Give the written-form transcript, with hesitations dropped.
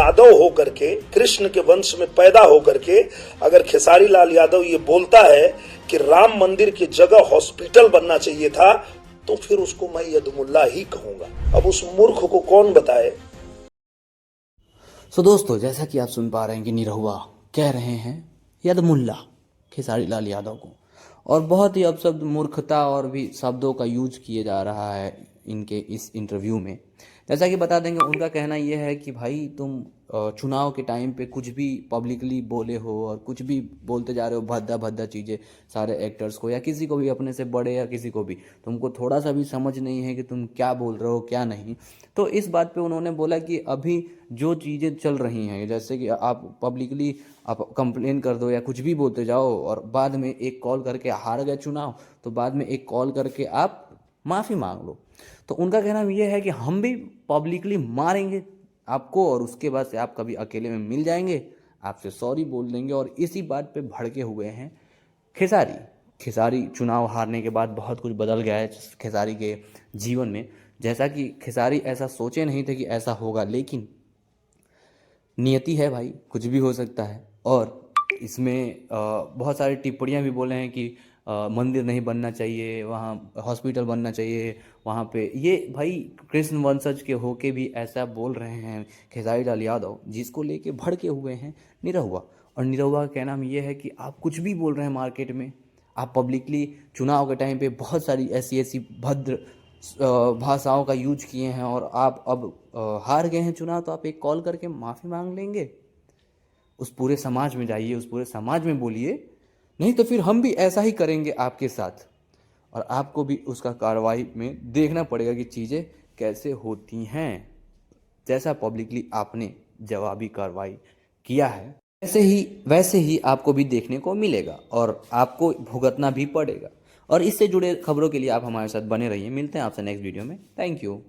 यादव होकर के, कृष्ण के वंश में पैदा होकर के अगर खेसारी लाल यादव ये बोलता है कि राम मंदिर की जगह हॉस्पिटल बनना चाहिए था, तो फिर उसको मैं यदमुल्ला ही कहूंगा। अब उस मूर्ख को कौन बताए। सो दोस्तों, जैसा कि आप सुन पा रहे हैं कि निरहुआ कह रहे हैं यदमुल्ला खेसारी लाल यादव को, और बहुत ही अपशब्द मूर्खता और भी शब्दों का यूज किए जा रहा है इनके इस इंटरव्यू में। जैसा कि बता देंगे, उनका कहना यह है कि भाई तुम चुनाव के टाइम पे कुछ भी पब्लिकली बोले हो और कुछ भी बोलते जा रहे हो, भद्दा भद्दा चीज़ें सारे एक्टर्स को या किसी को भी, अपने से बड़े या किसी को भी, तुमको थोड़ा सा भी समझ नहीं है कि तुम क्या बोल रहे हो क्या नहीं। तो इस बात पे उन्होंने बोला कि अभी जो चीज़ें चल रही हैं, जैसे कि आप पब्लिकली आप कंप्लेन कर दो या कुछ भी बोलते जाओ और बाद में एक कॉल करके हार गए चुनाव, तो बाद में एक कॉल करके आप माफ़ी मांग लो। तो उनका कहना यह है कि हम भी पब्लिकली मारेंगे आपको और उसके बाद से आप कभी अकेले में मिल जाएंगे, आपसे सॉरी बोल देंगे। और इसी बात पे भड़के हुए हैं खेसारी। खेसारी चुनाव हारने के बाद बहुत कुछ बदल गया है खेसारी के जीवन में। जैसा कि खेसारी ऐसा सोचे नहीं थे कि ऐसा होगा, लेकिन नियति है भाई, कुछ भी हो सकता है। और इसमें बहुत सारी टिप्पणियां भी बोले हैं कि मंदिर नहीं बनना चाहिए, वहाँ हॉस्पिटल बनना चाहिए वहाँ पे। ये भाई कृष्ण वंशज के होके भी ऐसा बोल रहे हैं खेसारी लाल यादव, जिसको लेके भड़के हुए हैं निरहुआ। और निरहुआ का कहना ये है कि आप कुछ भी बोल रहे हैं मार्केट में, आप पब्लिकली चुनाव के टाइम पे बहुत सारी ऐसी ऐसी भद्र भाषाओं का यूज किए हैं और आप अब हार गए हैं चुनाव, तो आप एक कॉल करके माफ़ी मांग लेंगे। उस पूरे समाज में जाइए, उस पूरे समाज में बोलिए, नहीं तो फिर हम भी ऐसा ही करेंगे आपके साथ। और आपको भी उसका कार्रवाई में देखना पड़ेगा कि चीज़ें कैसे होती हैं। जैसा पब्लिकली आपने जवाबी कार्रवाई किया है, वैसे ही आपको भी देखने को मिलेगा और आपको भुगतना भी पड़ेगा। और इससे जुड़े खबरों के लिए आप हमारे साथ बने रहिए। मिलते हैं आपसे नेक्स्ट वीडियो में। Thank you.